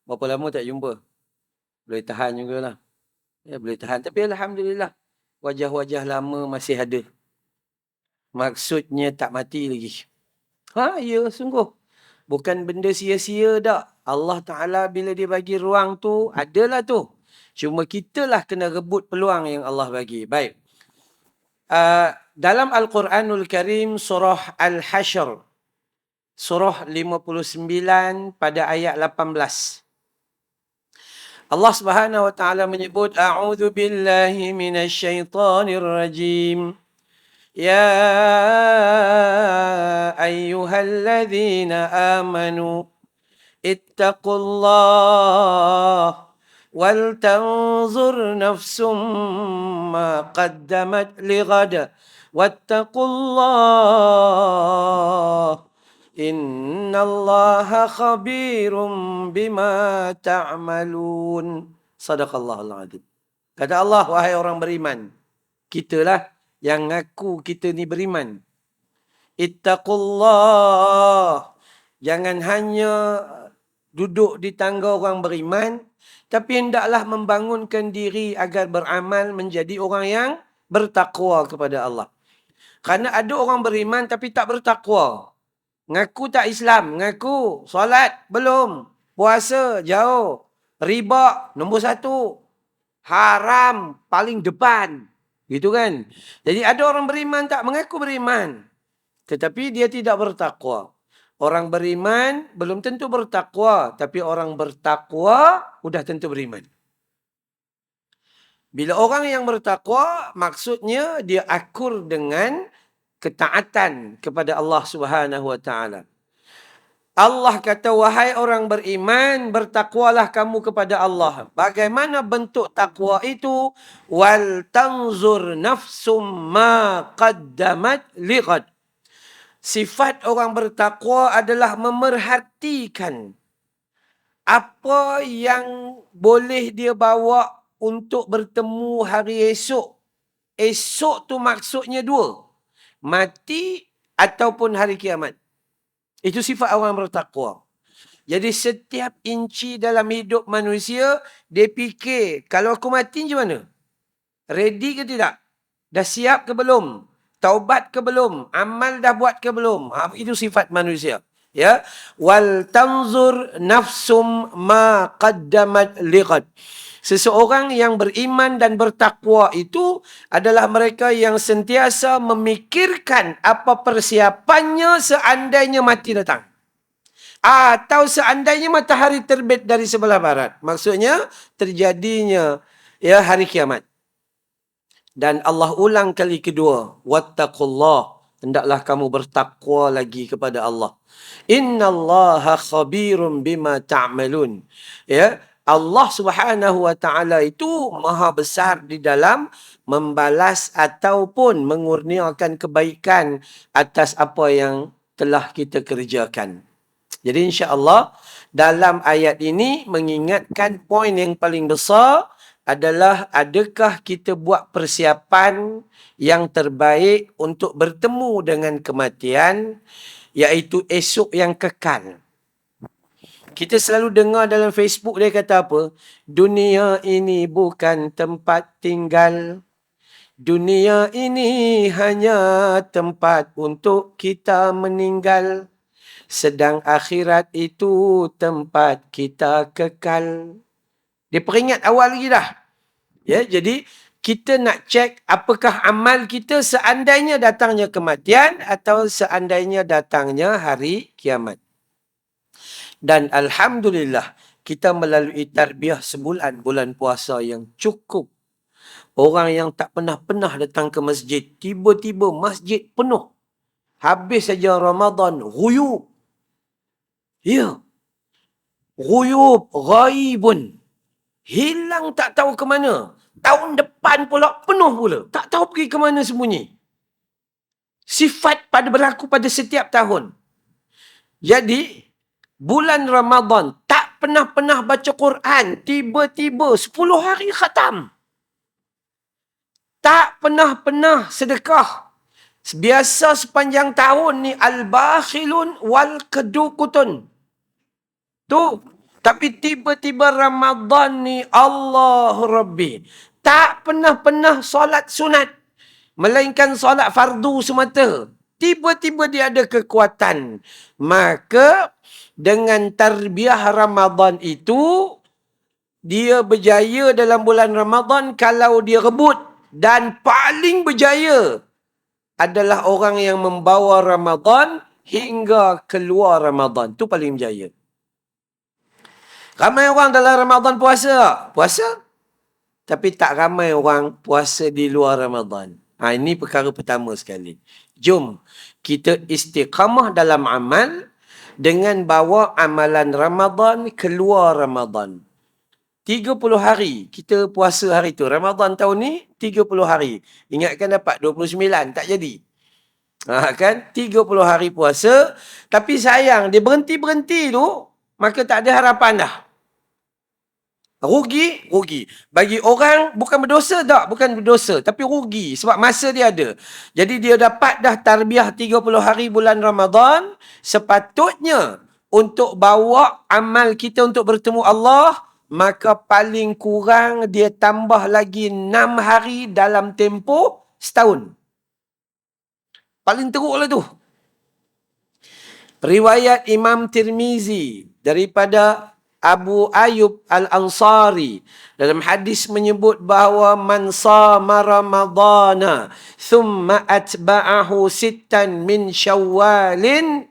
Berapa lama tak jumpa? Boleh tahan jugalah. Ya, boleh tahan. Tapi Alhamdulillah, wajah-wajah lama masih ada. Maksudnya tak mati lagi. Ya, sungguh. Bukan benda sia-sia dak. Allah Ta'ala bila dia bagi ruang tu, adalah tu. Cuma kitalah kena rebut peluang yang Allah bagi. Baik. Dalam Al-Quranul Karim, surah Al-Hashr. Surah 59 pada ayat 18. Allah Subhanahu wa taala menyebut a'udzu billahi minasyaitonir rajim. Ya ayyuhalladzina amanu ittaqullah wal tanzur nafsum ma qaddamat lighad wattaqullah innallaha khabirum bima ta'malun. Sadaqallahul azim. Kata Allah, wahai orang beriman, kitalah yang ngaku kita ni beriman. Ittaqullah. Jangan hanya duduk di tangga orang beriman, tapi hendaklah membangunkan diri agar beramal menjadi orang yang bertakwa kepada Allah. Kerana ada orang beriman tapi tak bertakwa. Ngaku tak Islam, ngaku solat belum, puasa jauh, riba nombor 1, haram paling depan. Gitu kan? Jadi ada orang beriman tak mengaku beriman, tetapi dia tidak bertakwa. Orang beriman belum tentu bertakwa, tapi orang bertakwa sudah tentu beriman. Bila orang yang bertakwa, maksudnya dia akur dengan ketaatan kepada Allah Subhanahu wa taala. Allah kata, wahai orang beriman, bertakwalah kamu kepada Allah. Bagaimana bentuk takwa itu? Wal tanzur nafsum ma qaddamat lighad. Sifat orang bertakwa adalah memerhatikan apa yang boleh dia bawa untuk bertemu hari esok. Esok tu maksudnya 2. Mati ataupun hari kiamat. Itu sifat orang bertakwa. Jadi setiap inci dalam hidup manusia, dia fikir, kalau aku mati macam mana? Ready ke tidak? Dah siap ke belum? Taubat ke belum? Amal dah buat ke belum? Itu sifat manusia. Ya, wal tanzur nafsum ma qaddamat lighad. Seseorang yang beriman dan bertakwa itu adalah mereka yang sentiasa memikirkan apa persiapannya seandainya mati datang. Atau seandainya matahari terbit dari sebelah barat. Maksudnya terjadinya hari kiamat. Dan Allah ulang kali kedua, wattaqullah, hendaklah kamu bertakwa lagi kepada Allah. Innallaha khabirum bima ta'malun. Ya, Allah Subhanahu wa taala itu maha besar di dalam membalas ataupun mengurniakan kebaikan atas apa yang telah kita kerjakan. Jadi insya-Allah dalam ayat ini mengingatkan poin yang paling besar adalah adakah kita buat persiapan yang terbaik untuk bertemu dengan kematian, iaitu esok yang kekal. Kita selalu dengar dalam Facebook dia kata apa? Dunia ini bukan tempat tinggal. Dunia ini hanya tempat untuk kita meninggal. Sedang akhirat itu tempat kita kekal. Dia peringat awal lagi dah. Ya, jadi kita nak cek apakah amal kita seandainya datangnya kematian atau seandainya datangnya hari kiamat. Dan Alhamdulillah, kita melalui tarbiyah sebulan, bulan puasa yang cukup. Orang yang tak pernah datang ke masjid, tiba-tiba masjid penuh. Habis saja Ramadan, ghuyub. Ya. Ghuyub, ghaibun. Hilang tak tahu ke mana. Tahun depan pula penuh pula. Tak tahu pergi ke mana sembunyi. Sifat berlaku pada setiap tahun. Jadi, bulan Ramadan tak pernah baca Quran. Tiba-tiba 10 hari khatam. Tak pernah sedekah. Biasa sepanjang tahun ni al-bakhilun wal kedukutun. Tu Tapi tiba-tiba Ramadan ni, Allah Rabbi, tak pernah-pernah solat sunat, melainkan solat fardu semata. Tiba-tiba dia ada kekuatan. Maka dengan tarbiyah Ramadan itu, dia berjaya dalam bulan Ramadan kalau dia rebut. Dan paling berjaya adalah orang yang membawa Ramadan hingga keluar Ramadan. Itu paling berjaya. Ramai orang dalam Ramadan puasa. Puasa. Tapi tak ramai orang puasa di luar Ramadan. Ini perkara pertama sekali. Jom kita istiqamah dalam amal dengan bawa amalan Ramadan keluar Ramadan. 30 hari kita puasa hari tu. Ramadan tahun ni 30 hari. Ingatkan dapat 29, tak jadi. Kan? 30 hari puasa. Tapi sayang, dia berhenti-berhenti tu, maka tak ada harapan dah. Rugi, rugi. Bagi orang, bukan berdosa tak? Bukan berdosa. Tapi rugi. Sebab masa dia ada. Jadi dia dapat dah tarbiyah 30 hari bulan Ramadan. Sepatutnya untuk bawa amal kita untuk bertemu Allah, maka paling kurang dia tambah lagi 6 hari dalam tempoh setahun. Paling teruklah tu. Riwayat Imam Tirmizi daripada Abu Ayyub Al-Ansari dalam hadis menyebut bahawa man sama Ramadana thumma atba'ahu sittan min Syawalin,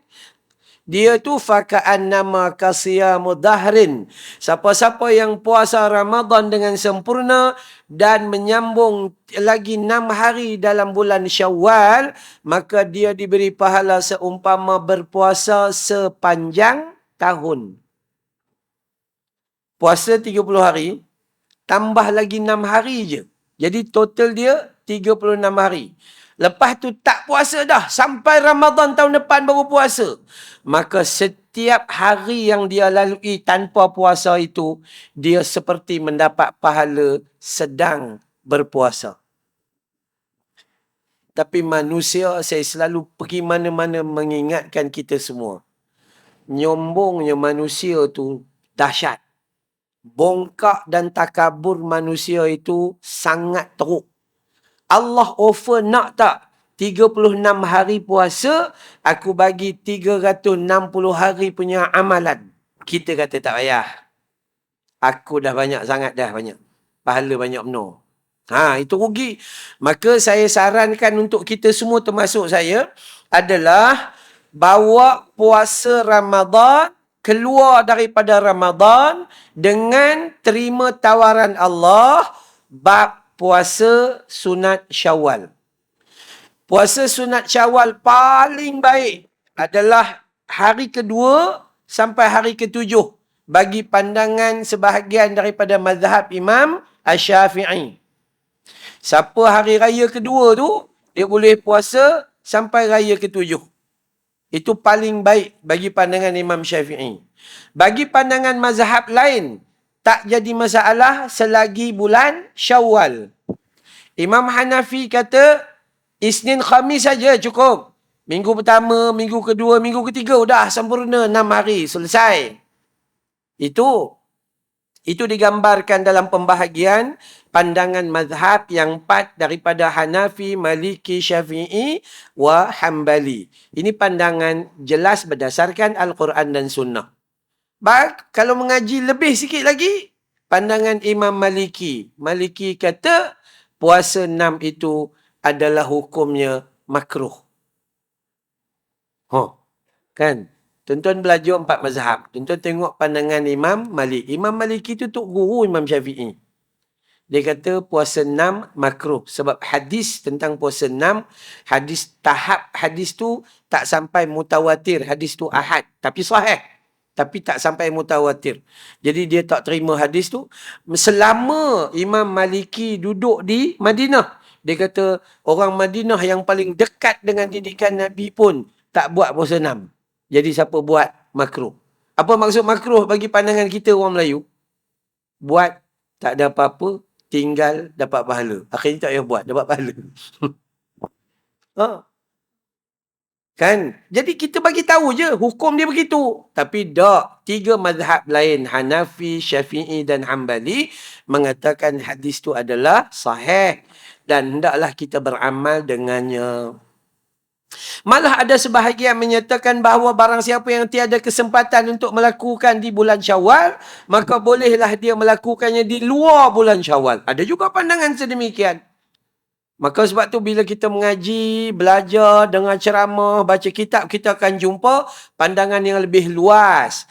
dia tu faka'annama kasiyamu dahrin. Siapa-siapa yang puasa Ramadan dengan sempurna dan menyambung lagi 6 hari dalam bulan Syawal, maka dia diberi pahala seumpama berpuasa sepanjang tahun. Puasa 30 hari, tambah lagi 6 hari je. Jadi total dia 36 hari. Lepas tu tak puasa dah. Sampai Ramadan tahun depan baru puasa. Maka setiap hari yang dia lalui tanpa puasa itu, dia seperti mendapat pahala sedang berpuasa. Tapi manusia, saya selalu pergi mana-mana mengingatkan kita semua. Nyombongnya manusia tu dahsyat. Bongkak dan takabur manusia itu sangat teruk. Allah offer nak tak 36 hari puasa, aku bagi 360 hari punya amalan. Kita kata tak payah. Aku dah banyak sangat dah banyak. Pahala banyak benar. Itu rugi. Maka saya sarankan untuk kita semua termasuk saya adalah bawa puasa Ramadan, keluar daripada Ramadan dengan terima tawaran Allah bab puasa sunat Syawal. Puasa sunat Syawal paling baik adalah hari kedua sampai hari ketujuh bagi pandangan sebahagian daripada mazhab Imam Asy-Syafi'i. Siapa hari raya kedua tu, dia boleh puasa sampai raya ketujuh. Itu paling baik bagi pandangan Imam Syafi'i. Bagi pandangan mazhab lain, tak jadi masalah selagi bulan Syawal. Imam Hanafi kata, Isnin Khamis saja cukup. Minggu pertama, minggu kedua, minggu ketiga, dah sempurna 6 hari, selesai. Itu digambarkan dalam pembahagian pandangan mazhab yang 4 daripada Hanafi, Maliki, Syafi'i wa Hambali. Ini pandangan jelas berdasarkan Al-Quran dan Sunnah. Kalau mengaji lebih sikit lagi, pandangan Imam Maliki. Maliki kata puasa 6 itu adalah hukumnya makruh. Kan? Tuan-tuan belajar 4 mazhab. Tuan-tuan tengok pandangan Imam Malik. Imam Maliki itu tok guru Imam Syafi'i. Dia kata puasa 6 makruh. Sebab hadis tentang puasa 6, hadis tu tak sampai mutawatir. Hadis tu ahad. Tapi sahih. Tapi tak sampai mutawatir. Jadi dia tak terima hadis tu. Selama Imam Maliki duduk di Madinah, dia kata orang Madinah yang paling dekat dengan didikan Nabi pun tak buat puasa 6. Jadi siapa buat makruh. Apa maksud makruh bagi pandangan kita orang Melayu? Buat tak ada apa-apa, tinggal dapat pahala. Akhirnya tak payah buat, dapat pahala. Kan? Jadi kita bagi tahu je hukum dia begitu. Tapi tak, 3 mazhab lain, Hanafi, Syafi'i dan Hambali mengatakan hadis tu adalah sahih dan hendaklah kita beramal dengannya. Malah ada sebahagian menyatakan bahawa barang siapa yang tiada kesempatan untuk melakukan di bulan Syawal, maka bolehlah dia melakukannya di luar bulan Syawal. Ada juga pandangan sedemikian. Maka sebab tu bila kita mengaji, belajar, dengar ceramah, baca kitab, kita akan jumpa pandangan yang lebih luas.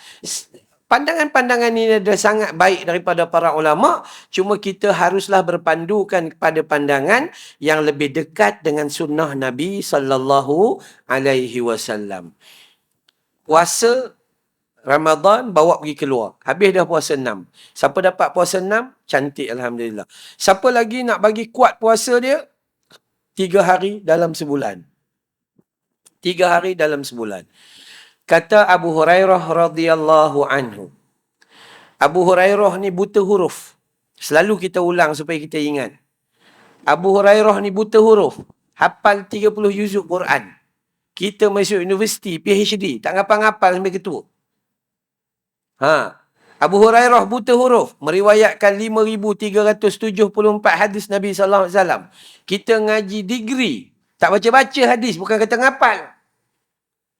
Pandangan-pandangan ini adalah sangat baik daripada para ulama, cuma kita haruslah berpandukan kepada pandangan yang lebih dekat dengan sunnah Nabi sallallahu alaihi wasallam. Puasa Ramadan bawa pergi keluar. Habis dah puasa 6. Siapa dapat puasa 6? Cantik, alhamdulillah. Siapa lagi nak bagi kuat puasa dia? 3 hari dalam sebulan. 3 hari dalam sebulan. Kata Abu Hurairah radhiyallahu anhu. Abu Hurairah ni buta huruf. Selalu kita ulang supaya kita ingat. Abu Hurairah ni buta huruf. Hafal 30 juzuk Quran. Kita masuk universiti, PhD. Tak ngapal-ngapal sampai ketua. Abu Hurairah buta huruf meriwayatkan 5,374 hadis Nabi sallallahu alaihi wasallam. Kita ngaji degree, tak baca-baca hadis, bukan kata ngapal.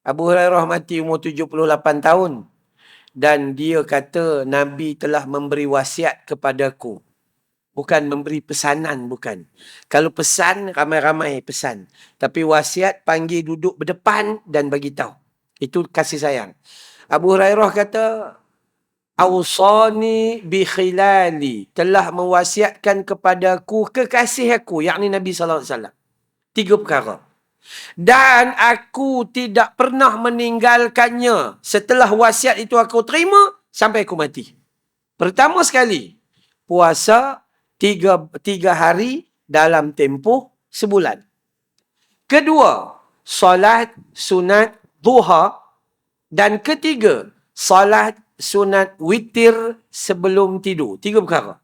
Abu Hurairah mati umur 78 tahun dan dia kata Nabi telah memberi wasiat kepadaku. Bukan memberi pesanan, bukan. Kalau pesan, ramai-ramai pesan. Tapi wasiat panggil duduk berdepan dan bagi tahu. Itu kasih sayang. Abu Hurairah kata, Awsani bi khilali, telah mewasiatkan kepadaku kekasih aku, yakni Nabi sallallahu alaihi wasallam. 3 perkara. Dan aku tidak pernah meninggalkannya setelah wasiat itu aku terima sampai aku mati. Pertama sekali, puasa 3 hari dalam tempoh sebulan. Kedua, solat sunat duha. Dan ketiga, solat sunat witir sebelum tidur. 3 perkara.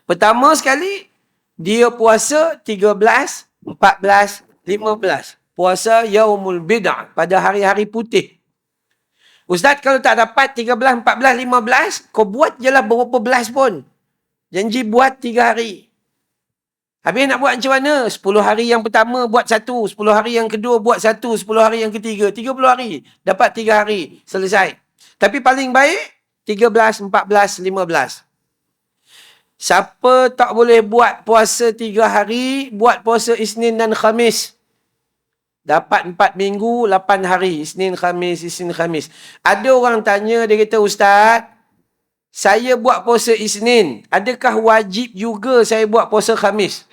Pertama sekali, dia puasa 13, 14, 15. Puasa Yaumul Bid'ah pada hari-hari putih. Ustaz, kalau tak dapat 13, 14, 15, kau buat je lah berapa belas pun. Janji buat 3 hari. Habis nak buat macam mana? 10 hari yang pertama buat 1, 10 hari yang kedua buat 1, 10 hari yang ketiga, 30 hari. Dapat 3 hari, selesai. Tapi paling baik, 13, 14, 15. Siapa tak boleh buat puasa 3 hari, buat puasa Isnin dan Khamis. Dapat 4 minggu, 8 hari. Isnin, Khamis, Isnin, Khamis. Ada orang tanya, dia kata, Ustaz, saya buat puasa Isnin. Adakah wajib juga saya buat puasa Khamis?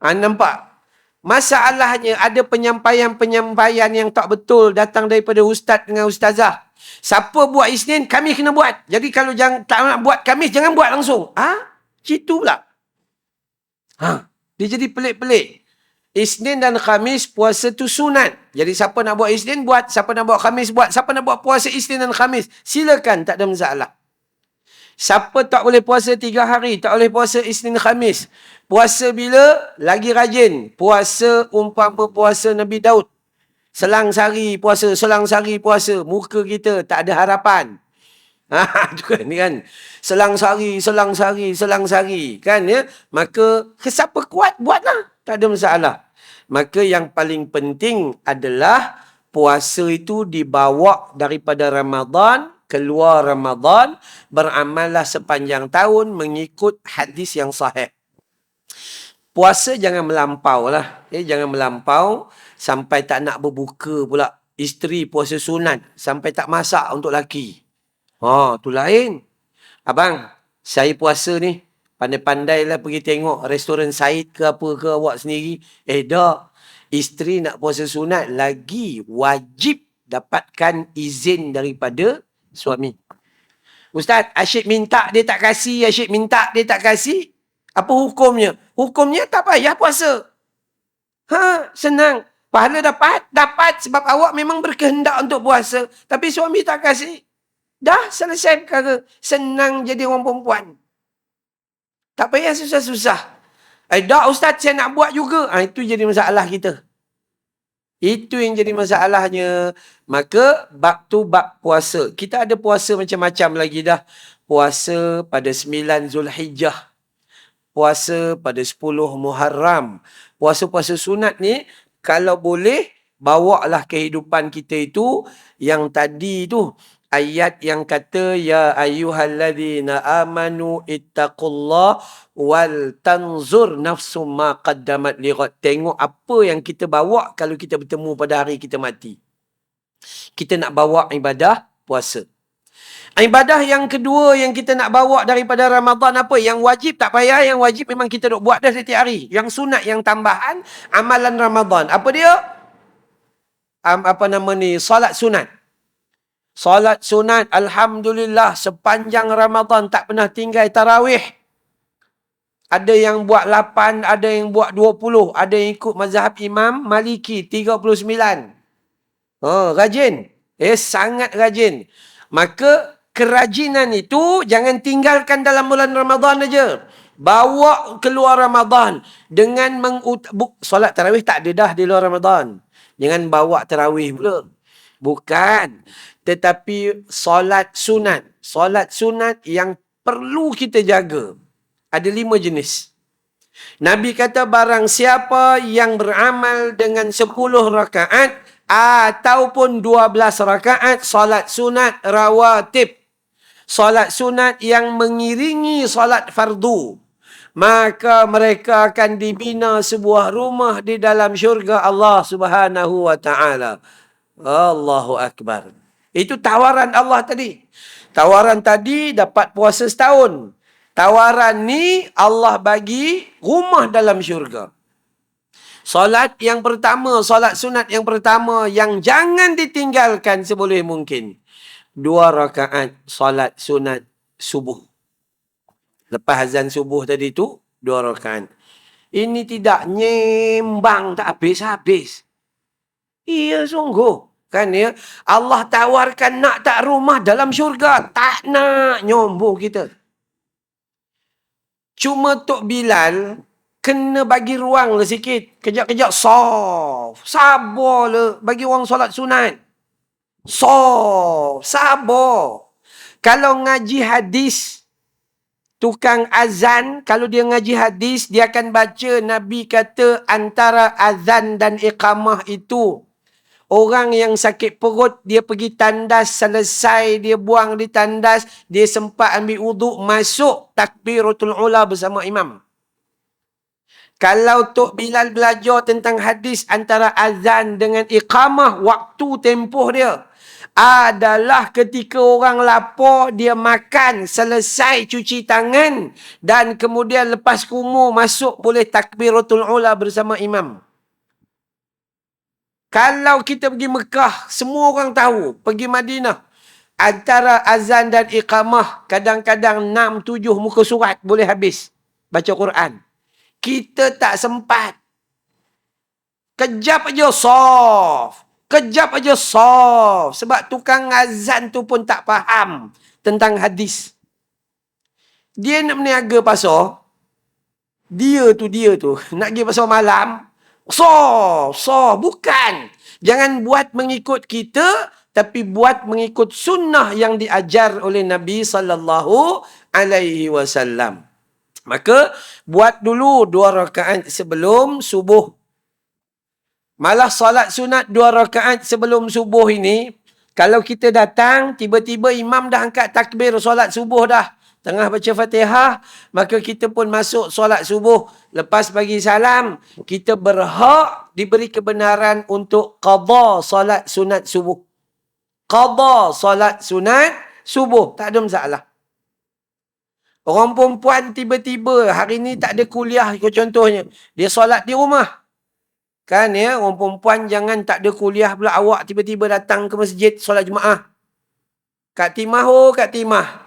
Nampak? Masalahnya ada penyampaian-penyampaian yang tak betul datang daripada ustaz dengan ustazah. Siapa buat Isnin, Khamis kena buat. Jadi kalau tak nak buat Khamis, jangan buat langsung. Gitu pula. Dia jadi pelik-pelik. Isnin dan Khamis puasa tu sunat. Jadi siapa nak buat Isnin, buat. Siapa nak buat Khamis, buat. Siapa nak buat puasa Isnin dan Khamis, silakan, tak ada masalah. Siapa tak boleh puasa 3 hari, tak boleh puasa Isnin Khamis. Puasa bila? Lagi rajin. Puasa umpama puasa Nabi Daud. Selang sehari puasa, selang sehari puasa. Muka kita tak ada harapan. Itu kan. Selang sehari, selang sehari, selang sehari. Kan ya? Maka, siapa kuat, buatlah. Tak ada masalah. Maka yang paling penting adalah puasa itu dibawa daripada Ramadan, keluar Ramadan, beramallah sepanjang tahun mengikut hadis yang sahih. Puasa jangan melampau lah. Jangan melampau sampai tak nak berbuka pula. Isteri puasa sunat sampai tak masak untuk laki. Tu lain. Abang, saya puasa ni. Pandai-pandailah pergi tengok restoran Said ke apa ke awak sendiri. Tak. Isteri nak puasa sunat lagi wajib dapatkan izin daripada suami. Ustaz, asyik minta dia tak kasih, asyik minta dia tak kasih. Apa hukumnya? Hukumnya tak payah puasa. Senang. Pahala dapat? Dapat sebab awak memang berkehendak untuk puasa. Tapi suami tak kasih. Dah selesai perkara. Senang jadi orang perempuan. Tak payah susah-susah. Dah Ustaz, saya nak buat juga. Itu jadi masalah kita. Itu yang jadi masalahnya. Maka bab tu bab puasa. Kita ada puasa macam-macam lagi dah. Puasa pada 9 Zulhijjah. Puasa pada 10 Muharram. Puasa-puasa sunat ni, kalau boleh, bawalah kehidupan kita itu, yang tadi tu, ayat yang kata, Ya ayyuhalladzina amanu ittaqullah wal tanzur nafsum ma qaddamat lighad. Tengok apa yang kita bawa kalau kita bertemu pada hari kita mati. Kita nak bawa ibadah puasa. Ibadah yang kedua yang kita nak bawa daripada Ramadan apa? Yang wajib tak payah, yang wajib memang kita duk buat dah setiap hari. Yang sunat, yang tambahan, amalan Ramadan. Apa dia? Apa nama ni? Salat sunat. Salat sunat, Alhamdulillah, sepanjang Ramadan tak pernah tinggal tarawih. Ada yang buat 8, ada yang buat 20. Ada yang ikut mazhab Imam Maliki, 39. Oh, rajin. Sangat rajin. Maka kerajinan itu jangan tinggalkan dalam bulan Ramadan aja. Bawa keluar Ramadan dengan solat tarawih tak ada dah di luar Ramadan. Jangan bawa tarawih pula. Bukan. Tetapi solat sunat. Solat sunat yang perlu kita jaga. Ada 5 jenis. Nabi kata barang siapa yang beramal dengan 10 rakaat ataupun 12 rakaat solat sunat rawatib. Solat sunat yang mengiringi solat fardu. Maka mereka akan dibina sebuah rumah di dalam syurga Allah Subhanahu wa ta'ala. Allahu Akbar. Itu tawaran Allah tadi. Tawaran tadi dapat puasa setahun. Tawaran ni Allah bagi rumah dalam syurga. Solat yang pertama, solat sunat yang pertama yang jangan ditinggalkan seboleh mungkin. 2 rakaat solat sunat subuh. Lepas azan subuh tadi tu, 2 rakaat. Ini tidak nyembang tak habis-habis. Iya sungguh. Kan ya? Allah tawarkan nak tak rumah dalam syurga. Tak nak nyombong kita. Cuma Tok Bilal kena bagi ruang lah sikit. Kejap-kejap soft. Sabar lah. Bagi orang solat sunat. Soft. Sabar. Kalau ngaji hadis, tukang azan, kalau dia ngaji hadis, dia akan baca Nabi kata antara azan dan iqamah itu. Orang yang sakit perut, dia pergi tandas, selesai dia buang di tandas, dia sempat ambil wuduk, masuk takbiratul ula bersama imam. Kalau Tok Bilal belajar tentang hadis antara azan dengan iqamah, waktu tempoh dia adalah ketika orang lapar, dia makan, selesai cuci tangan, dan kemudian lepas kumur masuk boleh takbiratul ula bersama imam. Kalau kita pergi Mekah, semua orang tahu. Pergi Madinah, antara azan dan iqamah, kadang-kadang 6-7 muka surat boleh habis baca Quran. Kita tak sempat. Kejap aja soft. Kejap aja soft. Sebab tukang azan tu pun tak faham tentang hadis. Dia nak meniaga pasar. Dia tu. Nak pergi pasar malam. Soft. Bukan. Jangan buat mengikut kita, tapi buat mengikut sunnah yang diajar oleh Nabi SAW. Maka, buat dulu 2 rakaat sebelum subuh. Malah solat sunat 2 rakaat sebelum subuh ini, kalau kita datang, tiba-tiba imam dah angkat takbir solat subuh dah. Tengah baca Fatihah, maka kita pun masuk solat subuh. Lepas bagi salam, kita berhak diberi kebenaran untuk qada solat sunat subuh. Qada solat sunat subuh. Tak ada masalah. Orang perempuan tiba-tiba, hari ni tak ada kuliah, contohnya. Dia solat di rumah. Kan ya, orang perempuan jangan tak ada kuliah pula awak tiba-tiba datang ke masjid solat Jumaat. Kak Timah, Kak Timah.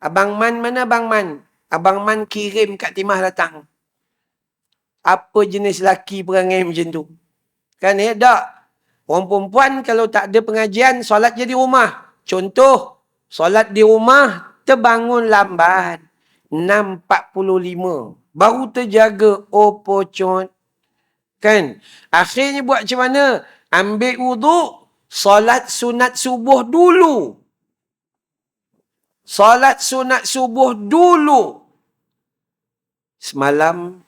Abang Man mana Abang Man? Abang Man kirim Kak Timah datang. Apa jenis laki perangai macam tu? Kan ya, tak. Orang perempuan kalau tak ada pengajian, solat je di rumah. Contoh, solat di rumah, terbangun lambat. 6.45. Baru terjaga, pocot. Kan? Akhirnya buat macam mana? ambil wuduk, solat sunat subuh dulu. Solat sunat subuh dulu. Semalam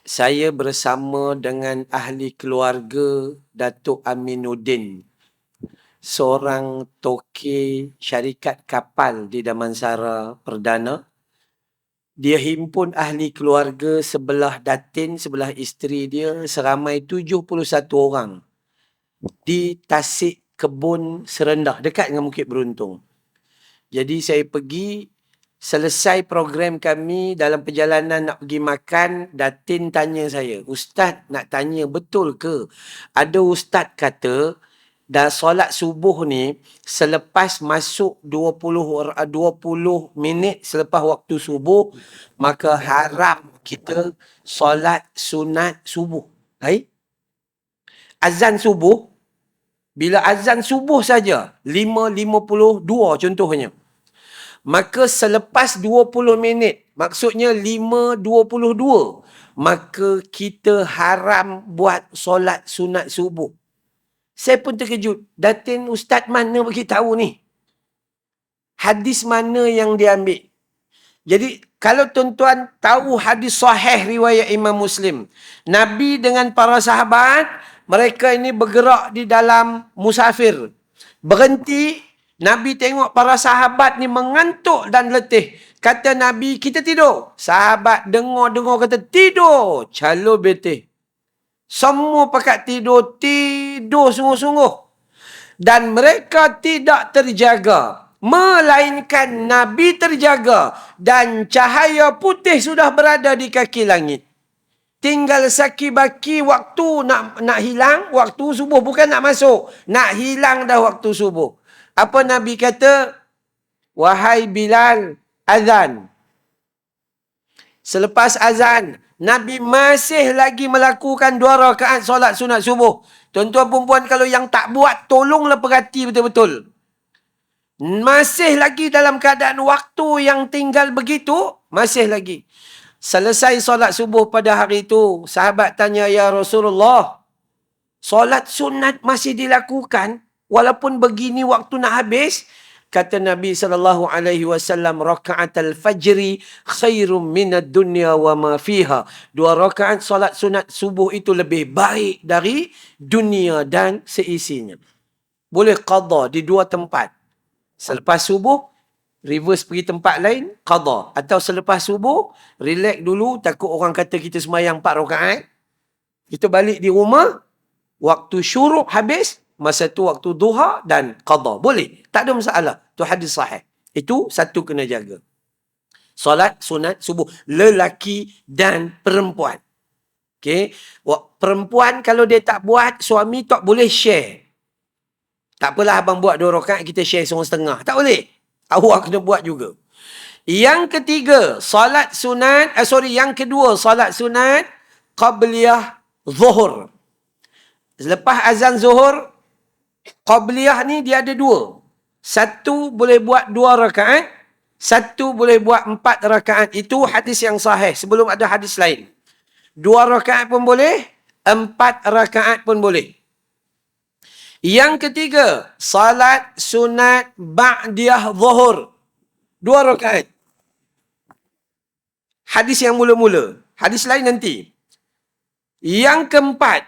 saya bersama dengan ahli keluarga Datuk Aminuddin, seorang toki syarikat kapal di Damansara Perdana. Dia himpun ahli keluarga sebelah datin, sebelah isteri dia, seramai 71 orang di Tasik Kebun Serendah, dekat dengan Bukit Beruntung. Jadi saya pergi, selesai program kami, dalam perjalanan nak pergi makan, datin tanya saya, "Ustaz, nak tanya betul ke? Ada ustaz kata, dah solat subuh ni, selepas masuk 20 minit selepas waktu subuh, maka haram kita solat sunat subuh." Hai? Azan subuh, bila azan subuh saja, 5.52 contohnya, maka selepas 20 minit, maksudnya 5.22, maka kita haram buat solat sunat subuh. Saya pun terkejut. Datin ustaz mana bagi tahu ni? Hadis mana yang dia ambil? Jadi, kalau tuan-tuan tahu hadis sahih riwayat Imam Muslim, Nabi dengan para sahabat, mereka ini bergerak di dalam musafir. Berhenti, Nabi tengok para sahabat ni mengantuk dan letih. Kata Nabi, "Kita tidur." Sahabat dengar-dengar kata, "Tidur." Calo betih. Semua pakat tidur sungguh-sungguh. Dan mereka tidak terjaga. Melainkan Nabi terjaga. Dan cahaya putih sudah berada di kaki langit. Tinggal saki-baki waktu nak hilang, waktu subuh, bukan nak masuk. Nak hilang dah waktu subuh. Apa Nabi kata? "Wahai Bilal, azan." Selepas azan, Nabi masih lagi melakukan 2 rakaat solat sunat subuh. Tuan-tuan perempuan, kalau yang tak buat, tolonglah perhati betul-betul. Masih lagi dalam keadaan waktu yang tinggal begitu, masih lagi. Selesai solat subuh pada hari itu, sahabat tanya, "Ya Rasulullah, solat sunat masih dilakukan walaupun begini waktu nak habis?" Kata Nabi SAW, "Raka'at al-fajri khairum minad dunya wa ma fiha." 2 rakaat solat sunat subuh itu lebih baik dari dunia dan seisinya. Boleh qada di 2 tempat. Selepas subuh, reverse pergi tempat lain, qada. Atau selepas subuh, relax dulu, takut orang kata kita sembahyang 4 rakaat. Kita balik di rumah, waktu syuruk habis, masa tu waktu duha dan qada. Boleh. Tak ada masalah. Itu hadis sahih. Itu satu kena jaga. Solat sunat subuh. Lelaki dan perempuan. Okay. Perempuan kalau dia tak buat, suami tak boleh share. Tak apalah abang buat 2 rakaat, kita share 1,5. Tak boleh. Awak kena buat juga. Yang ketiga, yang kedua, solat sunat qabliyah zuhur. Selepas azan zuhur, qabliyah ni dia ada 2. Satu boleh buat 2 rakaat, satu boleh buat 4 rakaat. Itu hadis yang sahih, sebelum ada hadis lain. 2 rakaat pun boleh, 4 rakaat pun boleh. Yang ketiga, salat sunat ba'diyah zuhur. 2 rakaat. Hadis yang mula-mula. Hadis lain nanti. Yang keempat,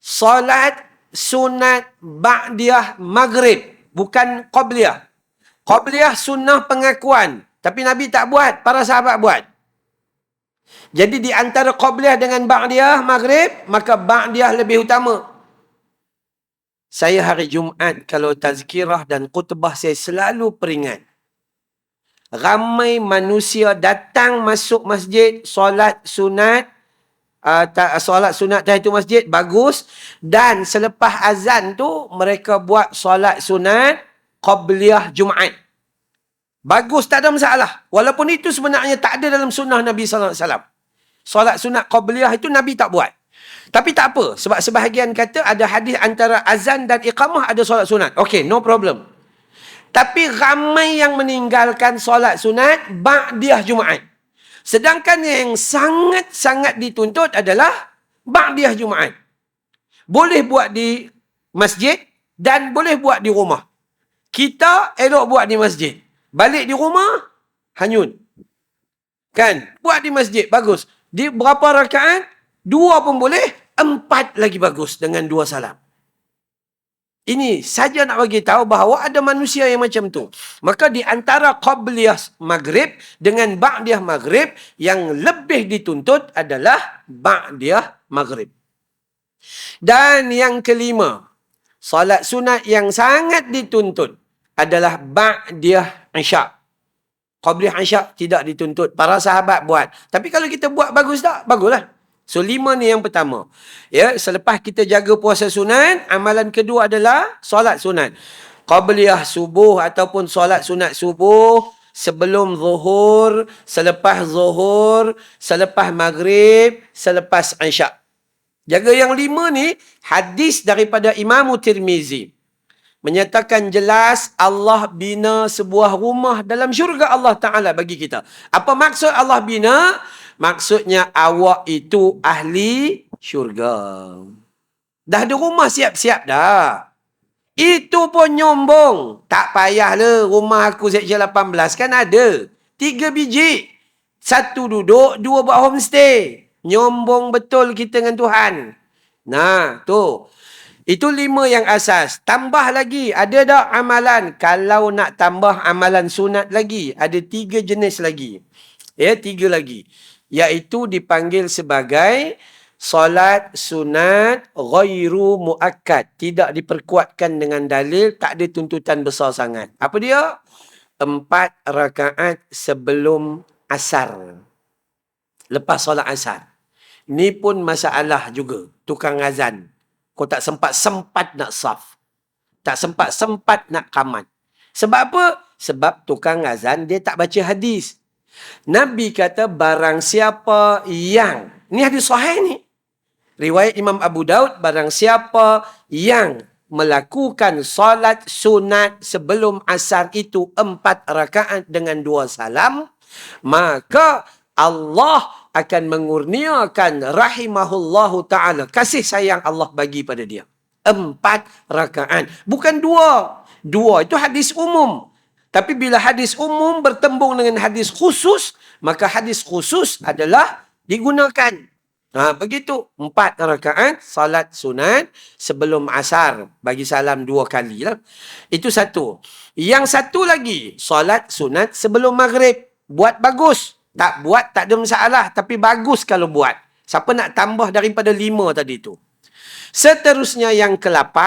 salat sunat ba'diyah maghrib. Bukan qabliyah. Qabliyah sunnah pengakuan. Tapi Nabi tak buat, para sahabat buat. Jadi di antara qabliyah dengan ba'diyah maghrib, maka ba'diyah lebih utama. Saya hari Jumaat, kalau tazkirah dan khutbah, saya selalu peringat. Ramai manusia datang masuk masjid, solat sunat tahiyatul masjid, bagus. Dan selepas azan tu, mereka buat solat sunat qabliyah Jumaat. Bagus, tak ada masalah. Walaupun itu sebenarnya tak ada dalam sunnah Nabi SAW. Solat sunat qabliyah itu Nabi tak buat. Tapi tak apa, sebab sebahagian kata ada hadis antara azan dan iqamah ada solat sunat. Okay, no problem. Tapi ramai yang meninggalkan solat sunat ba'diyah Jumaat. Sedangkan yang sangat-sangat dituntut adalah ba'diyah Jumaat. Boleh buat di masjid dan boleh buat di rumah. Kita elok buat di masjid. Balik di rumah, hanyut. Kan? Buat di masjid, bagus. Di berapa rakaat? 2 pun boleh, 4 lagi bagus dengan 2 salam. Ini saja nak bagi tahu bahawa ada manusia yang macam tu. Maka di antara qabliyah maghrib dengan ba'diyah maghrib, yang lebih dituntut adalah ba'diyah maghrib. Dan yang kelima, salat sunat yang sangat dituntut adalah ba'diyah isyak. Qabliyah isyak tidak dituntut. Para sahabat buat. Tapi kalau kita buat bagus tak? Baguslah. So 5 ni yang pertama. Ya, selepas kita jaga puasa sunat, amalan kedua adalah solat sunat. Qabliyah subuh ataupun solat sunat subuh, sebelum zuhur, selepas zuhur, selepas maghrib, selepas isyak. Jaga yang 5 ni, hadis daripada Imam Tirmizi menyatakan jelas Allah bina sebuah rumah dalam syurga Allah Ta'ala bagi kita. Apa maksud Allah bina? Maksudnya awak itu ahli syurga. Dah ada rumah siap-siap dah. Itu pun nyombong. Tak payahlah rumah aku Seksyen 18 kan ada. 3 biji. 1 duduk, 2 buat homestay. Nyombong betul kita dengan Tuhan. Nah, tu. Itu 5 yang asas. Tambah lagi, ada tak amalan? Kalau nak tambah amalan sunat lagi, ada 3 jenis lagi. Ya, 3 lagi. Iaitu dipanggil sebagai solat sunat ghairu muakkad. Tidak diperkuatkan dengan dalil, tak ada tuntutan besar sangat. Apa dia? 4 rakaat sebelum asar. Lepas solat asar. Ni pun masalah juga. Tukang azan. Kau tak sempat-sempat nak saf. Tak sempat-sempat nak qamat. Sebab apa? Sebab tukang azan dia tak baca hadis. Nabi kata barang siapa yang, ni hadis sahih ni. Riwayat Imam Abu Daud, barang siapa yang melakukan solat sunat sebelum asar itu 4 rakaat dengan 2 salam, maka Allah akan mengurniakan rahimahullahu ta'ala. Kasih sayang Allah bagi pada dia. 4 rakaat. Bukan 2. 2 itu hadis umum. Tapi bila hadis umum bertembung dengan hadis khusus, maka hadis khusus adalah digunakan. Begitu. 4 rakaat salat sunat sebelum asar. Bagi salam 2 kali lah. Itu satu. Yang satu lagi, salat sunat sebelum maghrib. Buat bagus. Tak buat tak ada masalah. Tapi bagus kalau buat. Siapa nak tambah daripada 5 tadi tu. Seterusnya yang ke-8.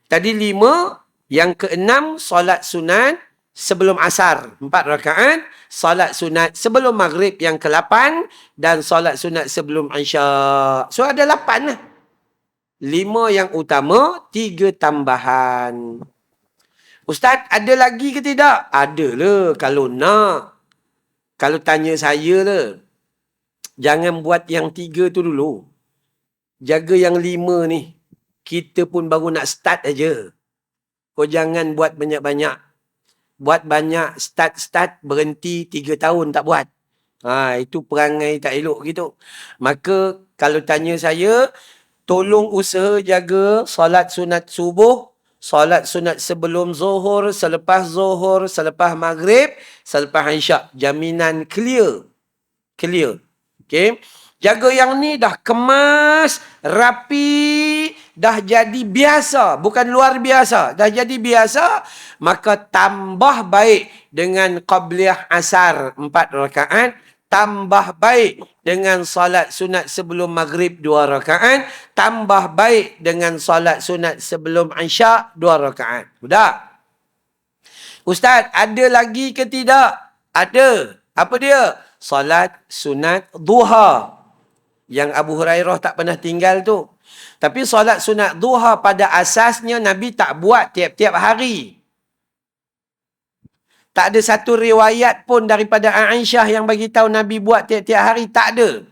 Tadi 5. Yang ke-6, solat sunat sebelum asar. 4 rakaat. Solat sunat sebelum maghrib yang ke-8. Dan solat sunat sebelum isyak. So ada 8 lah. 5 yang utama, 3 tambahan. Ustaz, ada lagi ke tidak? Ada lah kalau nak. Kalau tanya saya lah. Jangan buat yang 3 tu dulu. Jaga yang 5 ni. Kita pun baru nak start aja. Kau jangan buat banyak-banyak. Buat banyak, start, berhenti 3 tahun tak buat. Itu perangai tak elok gitu. Maka kalau tanya saya, tolong usaha jaga solat sunat subuh, solat sunat sebelum zuhur, selepas maghrib, selepas isyak. Jaminan clear. Clear. Okay. Jaga yang ni dah kemas, rapi, dah jadi biasa. Bukan luar biasa. Dah jadi biasa. Maka tambah baik dengan qabliyah asar 4 rakaat. Tambah baik dengan salat sunat sebelum maghrib 2 rakaat. Tambah baik dengan salat sunat sebelum isyak 2 rakaat. Sudah? Ustaz, ada lagi ke tidak? Ada. Apa dia? Salat sunat duha. Yang Abu Hurairah tak pernah tinggal tu. Tapi solat sunat duha pada asasnya Nabi tak buat tiap-tiap hari. Tak ada satu riwayat pun daripada Aisyah yang bagi tahu Nabi buat tiap-tiap hari. Tak ada.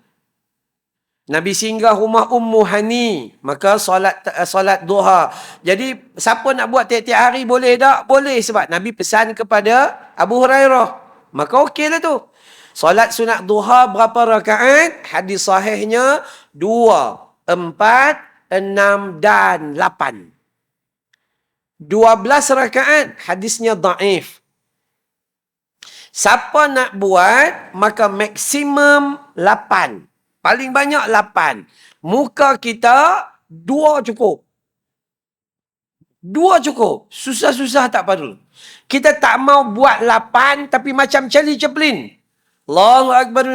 Nabi singgah rumah Ummu Hani. Maka solat duha. Jadi siapa nak buat tiap-tiap hari boleh tak? Boleh sebab Nabi pesan kepada Abu Hurairah. Maka okey lah tu. Solat sunat duha berapa rakaat? Hadis sahihnya 2, 4, 6, 6 dan 8. 12 rakaat, hadisnya dhaif. Siapa nak buat, maka maksimum 8. Paling banyak 8. Muka kita 2 cukup. 2 cukup. Susah-susah tak perlu. Kita tak mau buat 8, tapi macam Charlie Chaplin. Allahu Akbar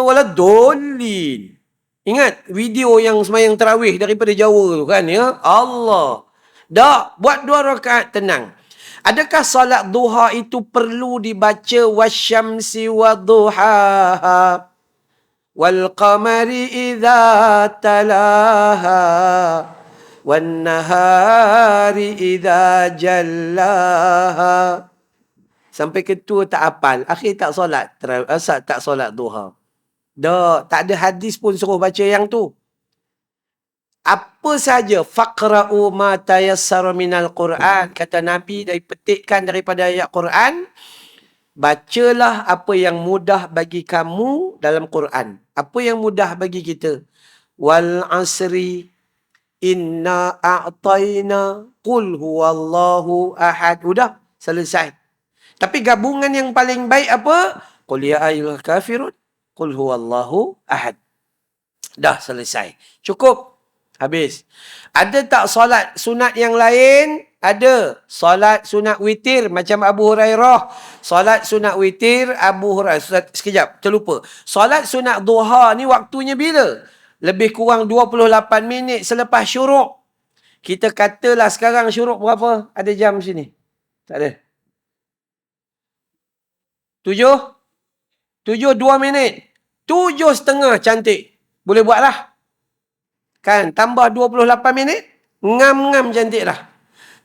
waladdallin. Ingat video yang sembahyang tarawih daripada Jawa tu kan ya? Allah. Dak, buat 2 rakaat tenang. Adakah solat duha itu perlu dibaca wasyamsi wadduhaha wal qamari idza talaha wan nahari idza jallaha? Sampai ketua tak hafal, akhir tak solat, tak solat duha. Dak, tak ada hadis pun suruh baca yang tu. Apa saja, faqra'u ma tayassara minal Quran, kata Nabi, petikkan daripada ayat Quran, bacalah apa yang mudah bagi kamu dalam Quran. Apa yang mudah bagi kita? Wal asri inna a'tayna qul huwallahu ahad. Udah, selesai. Tapi gabungan yang paling baik apa? Qul ya ayyuhal kafirun qul huwallahu ahad. Dah selesai. Cukup. Habis. Ada tak solat sunat yang lain? Ada. Solat sunat witir macam Abu Hurairah. Solat sunat witir Abu Hurairah. Sekejap, terlupa. Solat sunat duha ni waktunya bila? Lebih kurang 28 minit selepas syuruk. Kita katalah sekarang syuruk berapa? Ada jam sini? Tak ada. 7, 2 minit. 7.30 cantik. Boleh buat lah. Kan, tambah 28 minit, ngam-ngam cantik dah.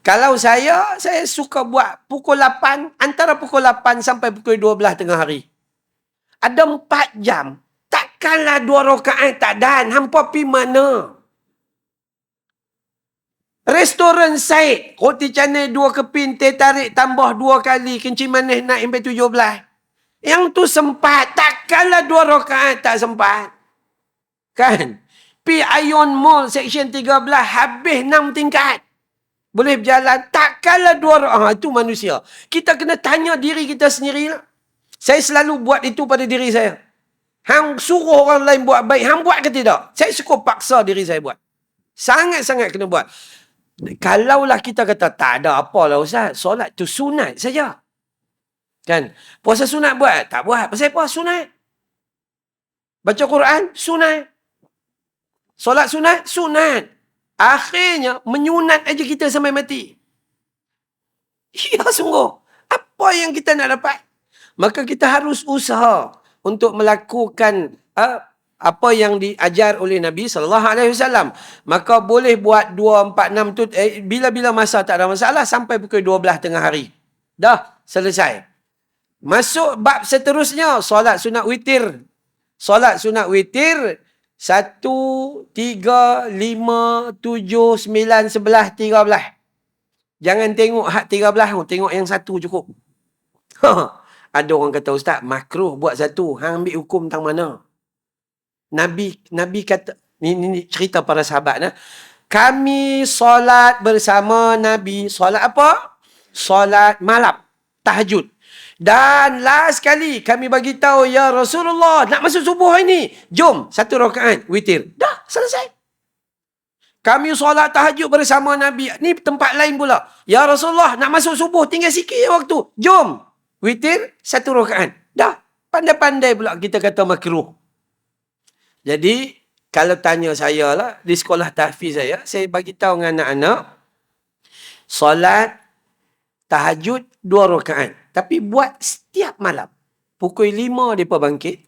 Kalau saya suka buat pukul 8, antara pukul 8 sampai pukul 12 tengah hari. Ada 4 jam. Takkanlah 2 rakaat tak dan. Hampa pergi mana? Restoran Syed, roti canai 2 keping, teh tarik tambah 2 kali, kencing manis naik sampai 17. Yang tu sempat. Takkanlah 2 rakaat tak sempat. Kan? Pi Ion Mall Section 13 habis 6 tingkat. Boleh berjalan. Takkanlah 2 rakaat. Itu manusia. Kita kena tanya diri kita sendiri lah. Saya selalu buat itu pada diri saya. Hang suruh orang lain buat baik. Hang buat ke tidak? Saya suka paksa diri saya buat. Sangat-sangat kena buat. Kalaulah kita kata, tak ada apalah Ustaz. Solat tu sunat saja. Kan? Puasa sunat buat? Tak buat. Pasal apa? Sunat. Baca Quran? Sunat. Solat sunat? Sunat. Akhirnya, menyunat aja kita sampai mati. Ya, sungguh. Apa yang kita nak dapat? Maka kita harus usaha untuk melakukan apa yang diajar oleh Nabi SAW. Maka boleh buat 2, 4, 6 tu, bila-bila masa tak ada masalah, sampai pukul 12 tengah hari. Dah, selesai. Masuk bab seterusnya, solat sunat witir. Solat sunat witir, 1, 3, 5, 7, 9, 11, 13. Jangan tengok hak 13, tengok yang 1 cukup. Ada orang kata, Ustaz, makruh buat 1. Hang ambil hukum tentang mana? Nabi kata, ni cerita para sahabat. Kami solat bersama Nabi. Solat apa? Solat malam. Tahajud. Dan last kali kami bagi tahu, ya Rasulullah, nak masuk subuh ini. Jom, 1 rakaat witir. Dah, selesai. Kami solat tahajud bersama Nabi. Ni tempat lain pula. Ya Rasulullah, nak masuk subuh, tinggal sikit waktu. Jom, witir 1 rakaat. Dah, pandai-pandai pula kita kata makruh. Jadi, kalau tanya saya lah, di sekolah tahfiz saya bagi tahu dengan anak-anak, solat tahajud 2 rakaat. Tapi buat setiap malam. Pukul 5 mereka bangkit.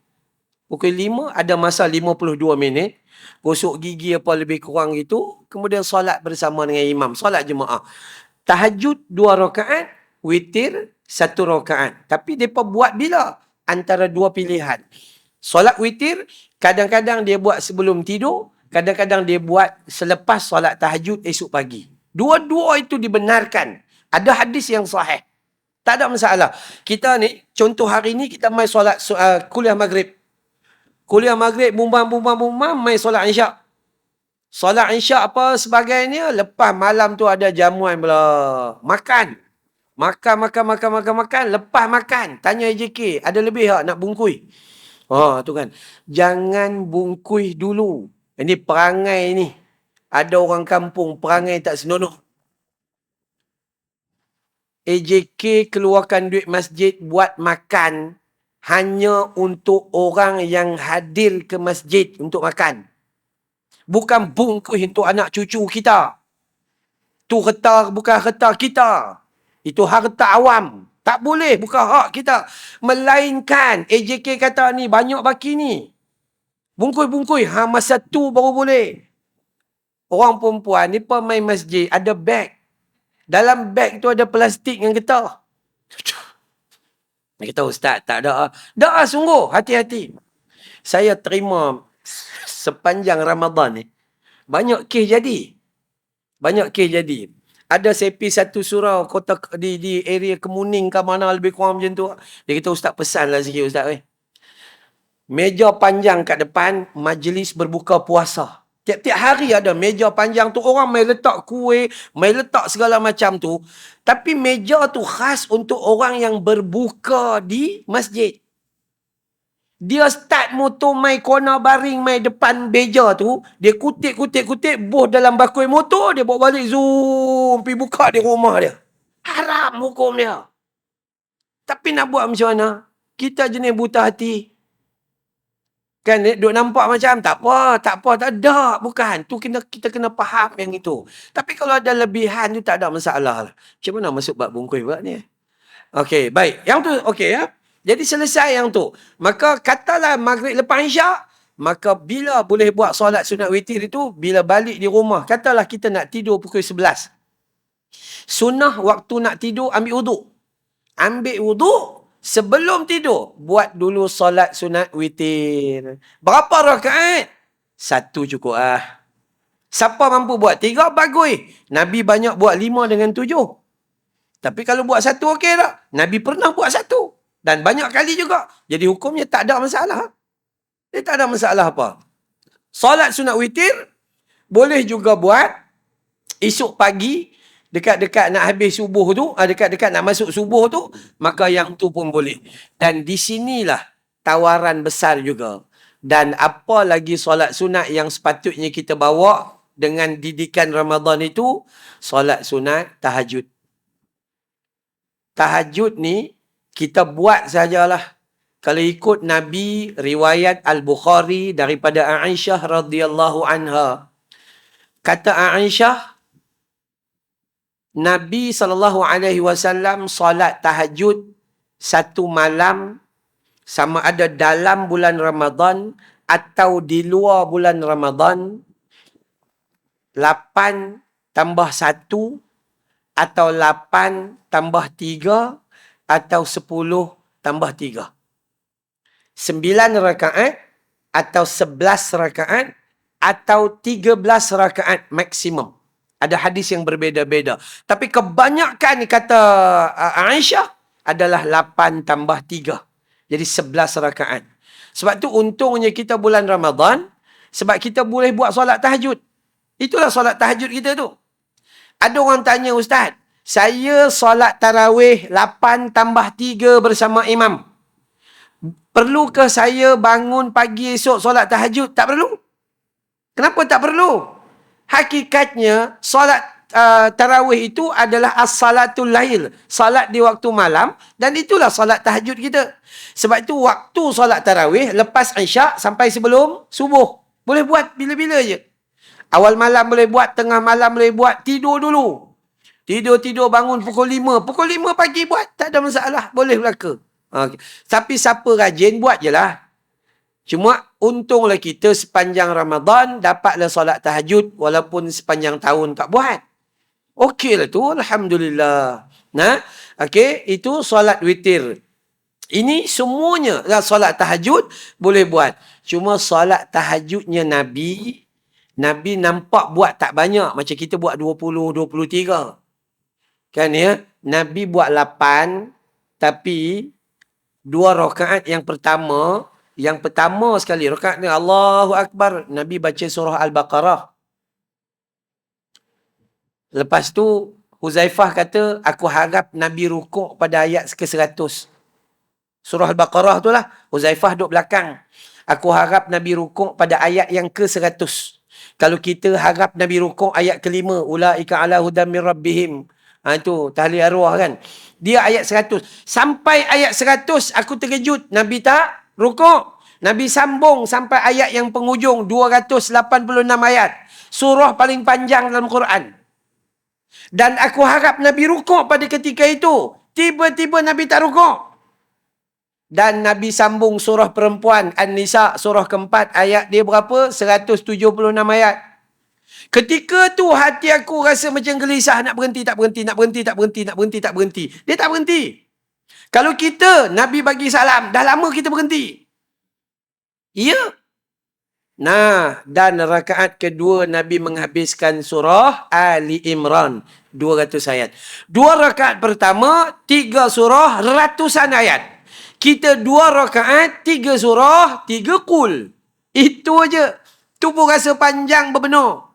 Pukul 5 ada masa 52 minit. Gosok gigi apa lebih kurang itu. Kemudian solat bersama dengan imam. Solat jemaah. Tahajud 2 rakaat. Witir 1 rakaat. Tapi mereka buat bila? Antara 2 pilihan. Solat witir, kadang-kadang dia buat sebelum tidur. Kadang-kadang dia buat selepas solat tahajud esok pagi. Dua-dua itu dibenarkan. Ada hadis yang sahih. Tak ada masalah. Kita ni, contoh hari ni kita main solat kuliah maghrib. Kuliah maghrib, bumbang, main solat isyak. Solat isyak apa sebagainya, lepas malam tu ada jamuan pula. Makan. Makan. Lepas makan, tanya AJK, ada lebih tak nak bungkui? Tu kan. Jangan bungkui dulu. Ini perangai ni. Ada orang kampung, perangai tak senonoh. AJK keluarkan duit masjid buat makan hanya untuk orang yang hadir ke masjid untuk makan. Bukan bungkus untuk anak cucu kita. Tu harta bukan harta kita. Itu harta awam. Tak boleh, bukan hak kita. Melainkan AJK kata ni banyak baki ni. Bungkus-bungkus, masa tu baru boleh. Orang perempuan ni pemain masjid ada beg. Dalam beg tu ada plastik yang getah. Dia kata, Ustaz, tak ada. Dah sungguh, hati-hati. Saya terima sepanjang Ramadan ni. Banyak kes jadi. Ada sepi satu surau kota di area Kemuning ke mana lebih kurang macam tu. Dia kata, Ustaz pesanlah sikit, Ustaz. Meja panjang kat depan, majlis berbuka puasa. Tiap-tiap hari ada meja panjang tu. Orang main letak kuih, main letak segala macam tu. Tapi meja tu khas untuk orang yang berbuka di masjid. Dia start motor mai corner baring mai depan meja tu. Dia kutip, boh dalam bakul motor. Dia bawa balik, zoom, pergi buka di rumah dia. Haram hukum dia. Tapi nak buat macam mana? Kita jenis buta hati. Kan duk nampak macam tak ada, bukan. Tu kita kena faham yang itu. Tapi kalau ada lebihan tu tak ada masalah lah. Macam mana masuk bab bungkus pula ni? Okey, baik. Yang tu okey ya. Jadi selesai yang tu. Maka katalah maghrib lepas isyak, maka bila boleh buat solat sunat witir itu bila balik di rumah. Katalah kita nak tidur pukul 11. Sunnah waktu nak tidur ambil wuduk. Sebelum tidur, buat dulu solat sunat witir. Berapa rakaat? 1 cukup lah. Siapa mampu buat 3, bagus. Nabi banyak buat 5 dengan 7. Tapi kalau buat 1 okey tak? Nabi pernah buat 1. Dan banyak kali juga. Jadi hukumnya tak ada masalah. Dia tak ada masalah apa. Solat sunat witir, boleh juga buat esok pagi, dekat-dekat nak habis subuh tu, dekat-dekat nak masuk subuh tu, maka yang tu pun boleh. Dan di sinilah tawaran besar juga. Dan apa lagi solat sunat yang sepatutnya kita bawa dengan didikan Ramadan itu, solat sunat tahajud. Tahajud ni, kita buat sajalah. Kalau ikut Nabi, riwayat Al-Bukhari daripada Aisyah radhiyallahu anha. Kata Aisyah, Nabi SAW solat tahajud 1 malam sama ada dalam bulan Ramadan atau di luar bulan Ramadan 8 tambah 1 atau 8 tambah 3 atau 10 tambah 3. 9 rakaat atau 11 rakaat atau 13 rakaat maksimum. Ada hadis yang berbeza-beza. Tapi kebanyakan kata Aisyah adalah 8 tambah 3. Jadi 11 rakaat. Sebab tu untungnya kita bulan Ramadan. Sebab kita boleh buat solat tahajud. Itulah solat tahajud kita tu. Ada orang tanya, Ustaz, saya solat tarawih 8 tambah 3 bersama imam. Perlukah saya bangun pagi esok solat tahajud? Tak perlu. Kenapa tak perlu? Hakikatnya, solat tarawih itu adalah as-salatul lail. Salat di waktu malam. Dan itulah solat tahajud kita. Sebab itu, waktu solat tarawih, lepas isyak sampai sebelum subuh. Boleh buat bila-bila je. Awal malam boleh buat, tengah malam boleh buat, tidur dulu. Tidur bangun pukul 5. Pukul 5 pagi buat, tak ada masalah. Boleh belaka. Okay. Tapi siapa rajin, buat je lah. Cuma untunglah kita sepanjang Ramadan dapatlah solat tahajud walaupun sepanjang tahun tak buat. Okeylah tu, alhamdulillah. Nah, okey, itu solat witir. Ini semuanya solat tahajud boleh buat. Cuma solat tahajudnya Nabi nampak buat tak banyak macam kita buat 20, 23. Kan ya? Nabi buat 8 tapi 2 rakaat yang pertama sekali, rakaat ni Allahu Akbar, Nabi baca surah Al-Baqarah. Lepas tu Huzaifah kata, aku harap Nabi rukuk pada ayat ke-100. Surah Al-Baqarah tu lah. Huzaifah duduk belakang. Aku harap Nabi rukuk pada ayat yang ke-100. Kalau kita harap Nabi rukuk ayat ke-5, ulaika ala hudam min rabbihim. Itu tahlil arwah kan. Dia ayat 100. Sampai ayat 100 aku terkejut. Nabi tak rukuk. Nabi sambung sampai ayat yang penghujung 286 ayat. Surah paling panjang dalam Quran. Dan aku harap Nabi rukuk pada ketika itu. Tiba-tiba Nabi tak rukuk. Dan Nabi sambung surah perempuan An-Nisa surah keempat ayat dia berapa? 176 ayat. Ketika tu hati aku rasa macam gelisah, nak berhenti tak berhenti, nak berhenti tak berhenti, nak berhenti tak berhenti. Dia tak berhenti. Kalau kita Nabi bagi salam, dah lama kita berhenti. Ya. Nah, dan rakaat kedua Nabi menghabiskan surah Ali Imran 200 ayat. Dua rakaat pertama 3 surah ratusan ayat. Kita 2 rakaat 3 surah 3 qul. Itu aja. Tu pun rasa panjang berbenar.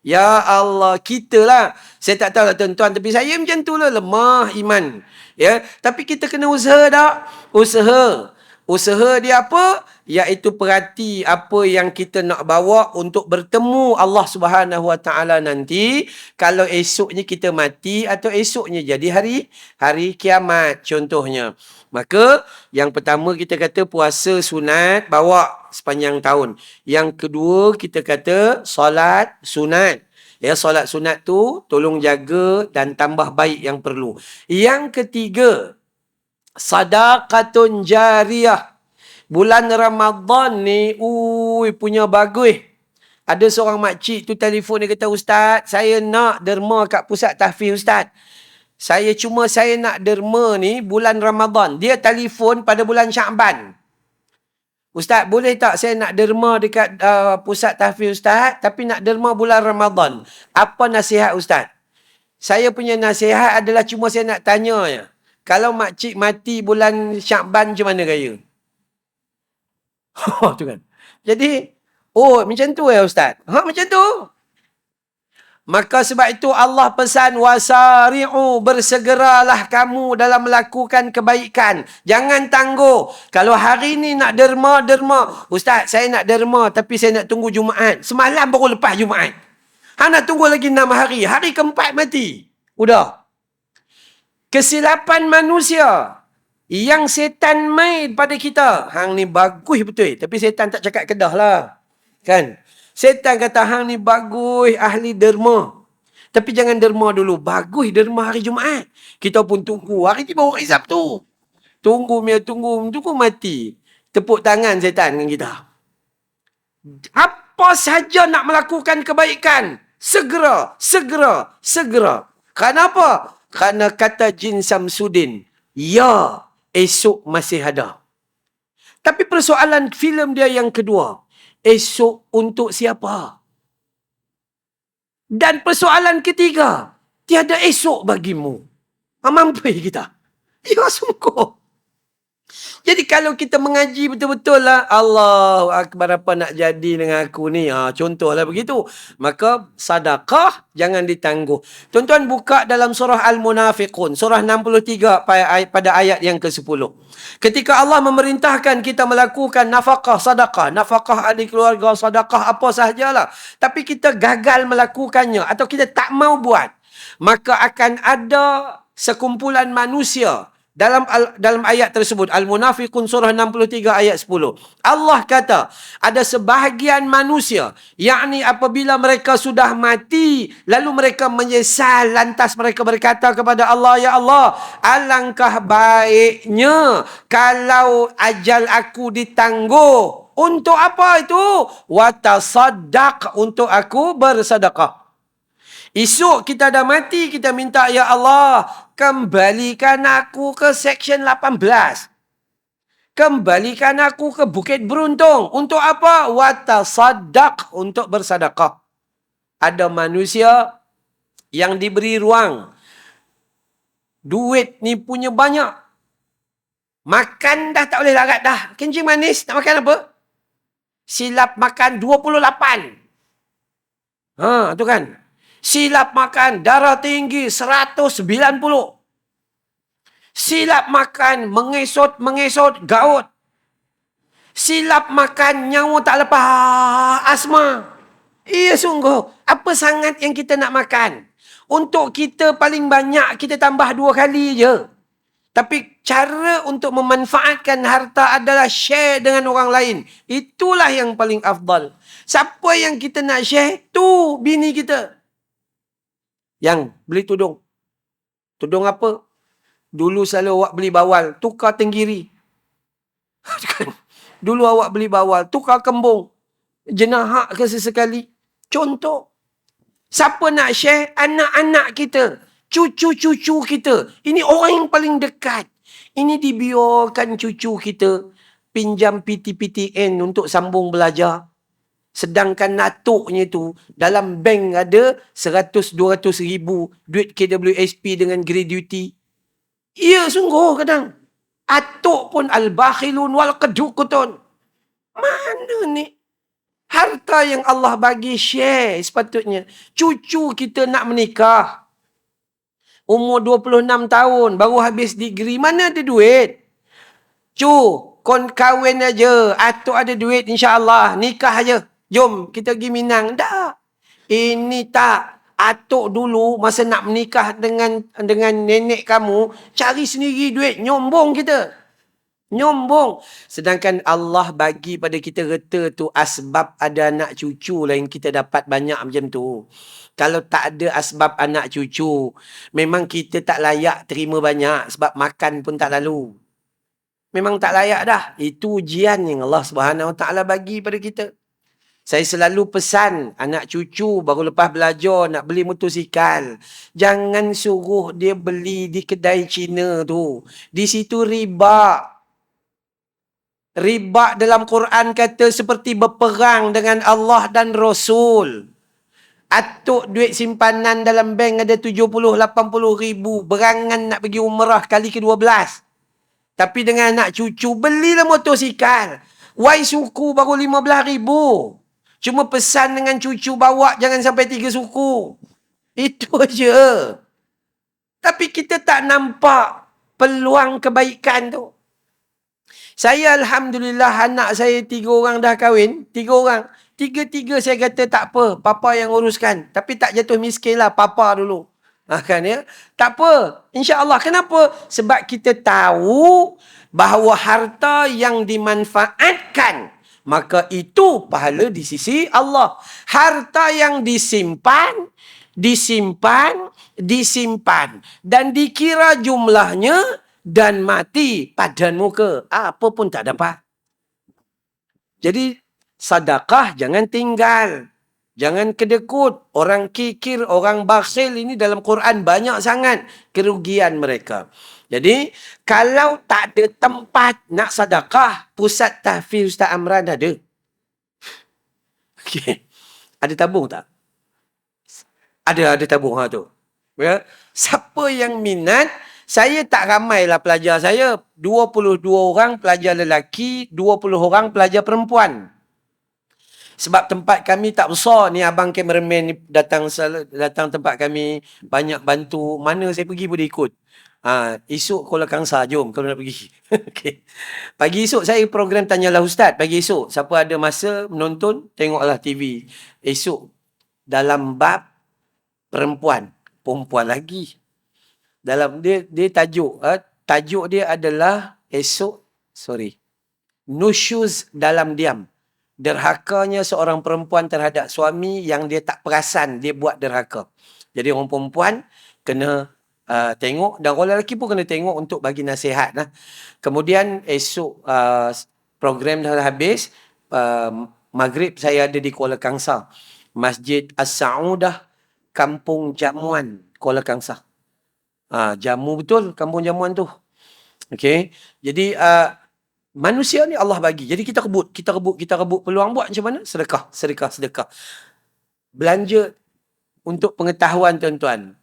Ya Allah, kita lah. Saya tak tahu lah tuan-tuan, tapi saya macam tu lah, lemah iman. Ya, tapi kita kena usaha tak? Usaha. Usaha dia apa? Iaitu perhati apa yang kita nak bawa untuk bertemu Allah Subhanahu Wa Taala nanti. Kalau esoknya kita mati atau esoknya jadi hari kiamat contohnya. Maka yang pertama kita kata puasa sunat bawa sepanjang tahun. Yang kedua kita kata solat sunat. Ya, solat sunat tu tolong jaga dan tambah baik yang perlu. Yang ketiga, sadaqatun jariyah. Bulan Ramadan ni, punya bagus. Ada seorang makcik tu telefon, dia kata, Ustaz, saya nak derma kat pusat tahfiz Ustaz. Saya nak derma ni bulan Ramadan. Dia telefon pada bulan Syakban. Ustaz, boleh tak saya nak derma dekat pusat tahfiz Ustaz, tapi nak derma bulan Ramadan. Apa nasihat Ustaz? Saya punya nasihat adalah cuma saya nak tanya je. Kalau makcik mati bulan Syakban macam mana gaya? Tu kan. Jadi, macam tu ya Ustaz. Macam tu. Maka sebab itu Allah pesan wasari'u, bersegeralah kamu dalam melakukan kebaikan. Jangan tangguh. Kalau hari ni nak derma. Ustaz, saya nak derma tapi saya nak tunggu Jumaat. Semalam baru lepas Jumaat. Nak tunggu lagi 6 hari. Hari keempat mati. Udah. Kesilapan manusia. Yang setan main pada kita. Hang ni bagus betul. Tapi setan tak cakap Kedah lah. Kan? Setan kata hang ni bagus ahli derma. Tapi jangan derma dulu. Bagus derma hari Jumaat. Kita pun tunggu. Hari tiba hari Sabtu. Tunggu mati. Tepuk tangan setan dengan kita. Apa saja nak melakukan kebaikan. Segera. Kenapa? Kerana kata Jin Samsudin. Ya, esok masih ada. Tapi persoalan filem dia yang kedua. Esok untuk siapa? Dan persoalan ketiga, tiada esok bagimu. Mampu kita. Ya sungguh. Jadi kalau kita mengaji betul-betul lah, Allahu Akbar, apa nak jadi dengan aku ni? Contohlah begitu. Maka sedekah jangan ditangguh. Tuan-tuan buka dalam surah Al-Munafiqun, surah 63 pada ayat yang ke-10. Ketika Allah memerintahkan kita melakukan nafkah sedekah, nafkah ahli keluarga, sedekah apa sahajalah, tapi kita gagal melakukannya atau kita tak mau buat, maka akan ada sekumpulan manusia dalam ayat tersebut, Al-Munafiqun surah 63 ayat 10. Allah kata, ada sebahagian manusia, yakni apabila mereka sudah mati, lalu mereka menyesal, lantas mereka berkata kepada Allah, Ya Allah, alangkah baiknya kalau ajal aku ditangguh. Untuk apa itu? Watasaddaq, untuk aku bersedekah. Esok kita dah mati, kita minta, Ya Allah, kembalikan aku ke Seksyen 18. Kembalikan aku ke Bukit Beruntung. Untuk apa? Watasaddaq, untuk bersedekah. Ada manusia yang diberi ruang. Duit ni punya banyak. Makan dah tak boleh larat dah. Kencing manis, nak makan apa? Silap makan 28. Tu kan. Silap makan darah tinggi 190. Silap makan mengesot gaut. Silap makan nyawa tak lepas asma. Iya sungguh. Apa sangat yang kita nak makan? Untuk kita paling banyak kita tambah 2 kali je. Tapi cara untuk memanfaatkan harta adalah share dengan orang lain. Itulah yang paling afdal. Siapa yang kita nak share? Tu bini kita. Yang beli tudung. Tudung apa? Dulu selalu awak beli bawal. Tukar tenggiri. Dulu awak beli bawal. Tukar kembung. Jenahak ke sesekali. Contoh. Siapa nak share? Anak-anak kita. Cucu-cucu kita. Ini orang yang paling dekat. Ini dibiarkan cucu kita pinjam PTPTN untuk sambung belajar. Sedangkan natuknya tu dalam bank ada 100-200 ribu duit KWSP dengan gratuity. Ya sungguh kadang. Atuk pun al-bakhilun wal qadukutun. Mana ni? Harta yang Allah bagi share sepatutnya. Cucu kita nak menikah. Umur 26 tahun. Baru habis degree. Mana ada duit? Kon kahwin aja. Atuk ada duit insyaAllah. Nikah aja. Jom kita pergi Minang. Tak. Ini tak. Atuk dulu masa nak menikah dengan nenek kamu. Cari sendiri duit. Nyombong kita. Nyombong. Sedangkan Allah bagi pada kita reta tu asbab ada anak cucu lah yang kita dapat banyak macam tu. Kalau tak ada asbab anak cucu, memang kita tak layak terima banyak sebab makan pun tak lalu. Memang tak layak dah. Itu ujian yang Allah SWT bagi pada kita. Saya selalu pesan anak cucu baru lepas belajar nak beli motosikal. Jangan suruh dia beli di kedai Cina tu. Di situ riba. Riba dalam Quran kata seperti berperang dengan Allah dan Rasul. Atuk duit simpanan dalam bank ada 70-80 ribu. Berangan nak pergi umrah kali ke-12. Tapi dengan anak cucu, belilah motosikal. Wai suku baru 15 ribu. Cuma pesan dengan cucu bawa jangan sampai 3 suku. Itu aja. Tapi kita tak nampak peluang kebaikan tu. Saya Alhamdulillah anak saya 3 orang dah kahwin. 3 orang. 3-3 saya kata tak apa. Papa yang uruskan. Tapi tak jatuh miskin lah. Papa dulu. Kan ya? Tak apa. InsyaAllah. Kenapa? Sebab kita tahu bahawa harta yang dimanfaatkan. Maka itu pahala di sisi Allah. Harta yang disimpan. Dan dikira jumlahnya. Dan mati padan muka. Apa pun tak dapat. Jadi, sedekah jangan tinggal. Jangan kedekut. Orang kikir, orang bakhil ini dalam Quran banyak sangat kerugian mereka. Jadi, kalau tak ada tempat nak sedekah, pusat tahfiz Ustaz Amran ada. Okay. Ada tabung tak? Ada tabung tu. Ya. Siapa yang minat, saya tak ramailah pelajar saya. 22 orang pelajar lelaki, 20 orang pelajar perempuan. Sebab tempat kami tak besar. Ni abang kameraman ni datang tempat kami. Banyak bantu. Mana saya pergi boleh ikut. Esok Kuala Kangsar. Jom kalau nak pergi. Okay. Pagi esok saya program Tanyalah Ustaz. Pagi esok. Siapa ada masa menonton, tengoklah TV. Esok dalam bab perempuan. Perempuan lagi. Dalam dia tajuk. Tajuk dia adalah nusyuz dalam diam. Derhakanya seorang perempuan terhadap suami yang dia tak perasan dia buat derhaka. Jadi orang perempuan kena tengok dan orang lelaki pun kena tengok untuk bagi nasihat. Kemudian esok program dah habis. Maghrib saya ada di Kuala Kangsar. Masjid As-Sa'udah, Kampung Jamuan, Kuala Kangsar. Jamu betul kampung jamuan tu. Okey. Jadi manusia ni Allah bagi. Jadi kita rebut peluang buat macam mana? Sedekah. Belanja untuk pengetahuan tuan-tuan.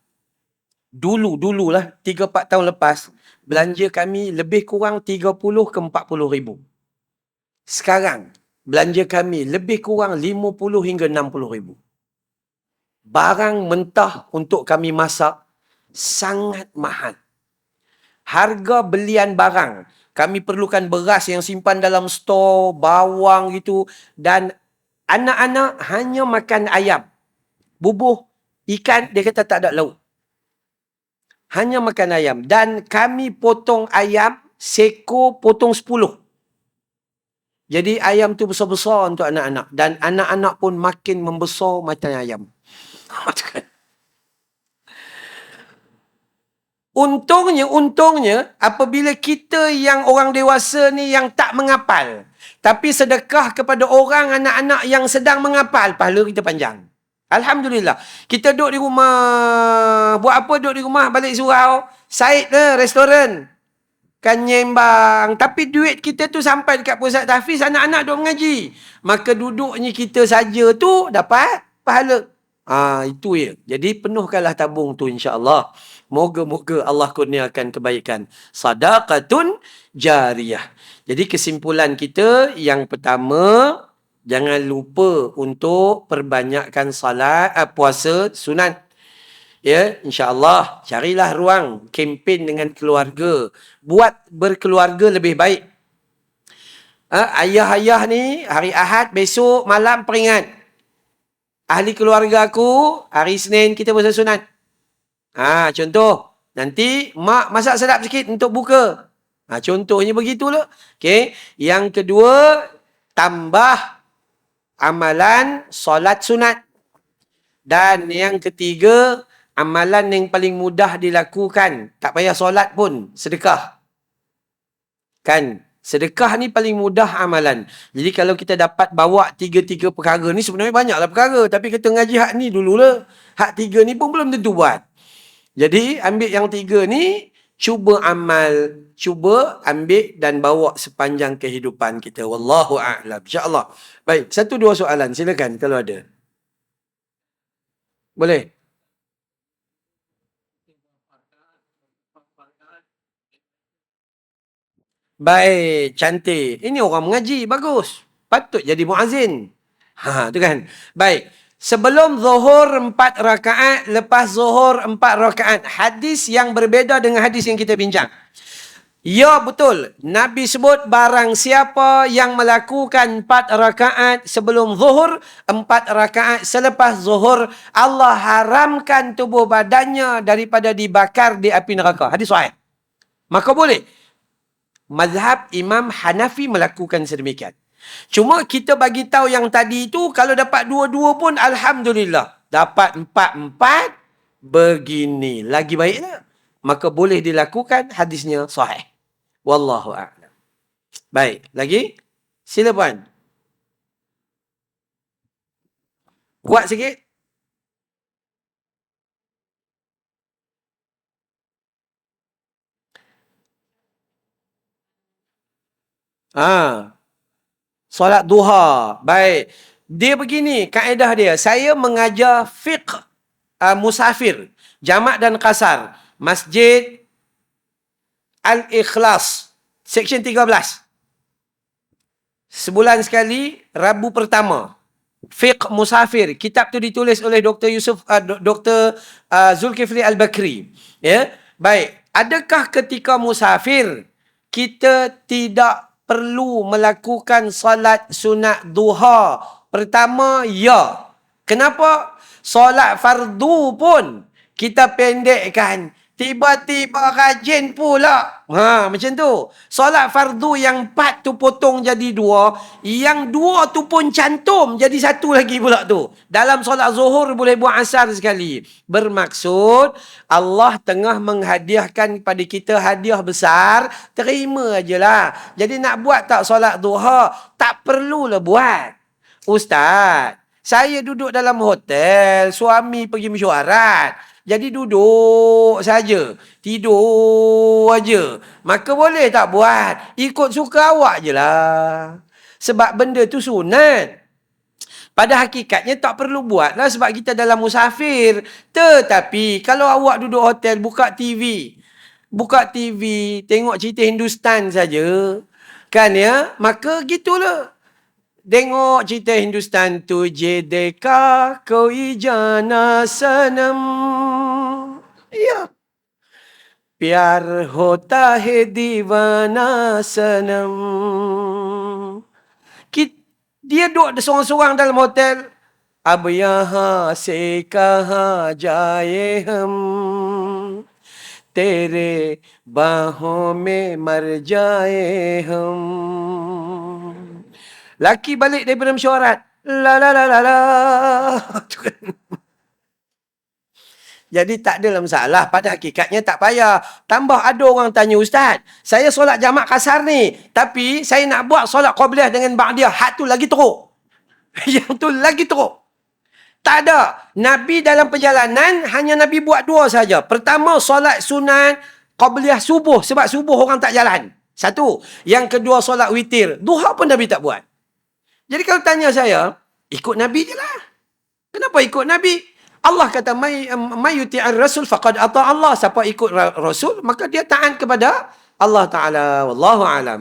Dululah 3-4 tahun lepas belanja kami lebih kurang 30 ke 40 ribu. Sekarang belanja kami lebih kurang 50 hingga 60 ribu. Barang mentah untuk kami masak sangat mahal. Harga belian barang, kami perlukan beras yang simpan dalam stor, bawang gitu, dan anak-anak hanya makan ayam. Bubuh ikan, dia kata tak ada lauk. Hanya makan ayam. Dan kami potong ayam, seko potong 10. Jadi ayam tu besar-besar untuk anak-anak. Dan anak-anak pun makin membesar macam ayam. Untungnya, apabila kita yang orang dewasa ni yang tak mengapal, tapi sedekah kepada orang, anak-anak yang sedang mengapal, pahala kita panjang. Alhamdulillah. Kita duduk di rumah, buat apa duduk di rumah, balik surau, Said lah, restoran. Kan nyembang. Tapi duit kita tu sampai dekat pusat tahfiz, anak-anak duduk mengaji. Maka duduknya kita saja tu dapat pahala. Itu ya. Jadi penuhkanlah tabung tu insya-Allah. Moga-moga Allah kurniakan kebaikan. Sadaqatun jariyah. Jadi kesimpulan kita yang pertama, jangan lupa untuk perbanyakkan puasa sunat. Ya, insya-Allah carilah ruang kempen dengan keluarga. Buat berkeluarga lebih baik. Ayah-ayah ni hari Ahad besok malam peringat. Ahli keluarga aku hari Isnin kita puasa sunat. Contoh, nanti mak masak sedap sikit untuk buka. Contohnya begitulah. Okey, yang kedua, tambah amalan solat sunat. Dan yang ketiga, amalan yang paling mudah dilakukan, tak payah solat pun, sedekah. Kan? Sedekah ni paling mudah amalan. Jadi kalau kita dapat bawa 3 perkara ni, sebenarnya banyaklah perkara. Tapi kita ngaji hak ni dululah. Hak 3 ni pun belum tentu buat. Jadi ambil yang 3 ni, cuba ambil dan bawa sepanjang kehidupan kita. Wallahu a'lam. InsyaAllah. Baik, 1-2 soalan. Silakan kalau ada. Boleh? Baik, cantik. Ini orang mengaji, bagus. Patut jadi muazzin. Tu kan. Baik. Sebelum zuhur 4 rakaat, lepas zuhur 4 rakaat. Hadis yang berbeza dengan hadis yang kita bincang. Ya, betul. Nabi sebut barang siapa yang melakukan 4 rakaat sebelum zuhur, 4 rakaat selepas zuhur, Allah haramkan tubuh badannya daripada dibakar di api neraka. Hadis sahih. Maka boleh. Mazhab Imam Hanafi melakukan sedemikian. Cuma kita bagi tahu yang tadi itu, kalau dapat 2-2 pun Alhamdulillah. Dapat 4-4, begini. Lagi baiklah. Maka boleh dilakukan, hadisnya sahih. Wallahu a'lam. Baik, lagi? Sila puan. Kuat sikit. Solat duha. Baik. Dia begini, kaedah dia. Saya mengajar fiqh musafir. Jamak dan qasar. Masjid Al-Ikhlas. Seksyen 13. Sebulan sekali, Rabu pertama. Fiqh musafir. Kitab tu ditulis oleh Dr. Dr. Zulkifli Al-Bakri. Ya. Baik. Adakah ketika musafir, kita tidak perlu melakukan salat sunat duha? Pertama, ya. Kenapa? Salat fardu pun kita pendekkan. Tiba-tiba rajin pula. Macam tu. Solat fardu yang 4 tu potong jadi 2. Yang 2 tu pun cantum jadi 1 lagi pula tu. Dalam solat zuhur boleh buat asar sekali. Bermaksud, Allah tengah menghadiahkan kepada kita hadiah besar. Terima je lah. Jadi nak buat tak solat duha? Tak perlulah buat. Ustaz, saya duduk dalam hotel. Suami pergi mesyuarat. Jadi duduk saja, tidur aja. Maka boleh tak buat? Ikut suka awak je lah. Sebab benda tu sunat. Pada hakikatnya tak perlu buat lah sebab kita dalam musafir. Tetapi kalau awak duduk hotel, buka TV. Buka TV, tengok cerita Hindustan saja. Kan ya? Maka gitulah. Tengok cerita Hindustan tu, je deka koi jana sanam. Ya. Pyar hota hai divana sanam. Dia duduk seorang-seorang dalam hotel. Ab yahan se kahan jaye hum, tere baahon mein mar jaye hum. Laki balik daripada mesyuarat. La la la la la. Jadi tak adalah masalah. Pada hakikatnya tak payah. Tambah ada orang tanya, Ustaz, saya solat jamak kasar ni, tapi saya nak buat solat qabliyah dengan ba'diyah. Hak tu lagi teruk. Yang tu lagi teruk. Tak ada. Nabi dalam perjalanan, hanya Nabi buat dua saja. Pertama, solat sunat qabliyah subuh. Sebab subuh orang tak jalan. Satu. Yang kedua, solat witir. Duha pun Nabi tak buat. Jadi kalau tanya saya, ikut Nabi je lah. Kenapa ikut Nabi? Allah kata, may yuti'ar rasul faqad ata Allah. Siapa ikut Rasul, maka dia taat kepada Allah Ta'ala. Wallahu a'lam.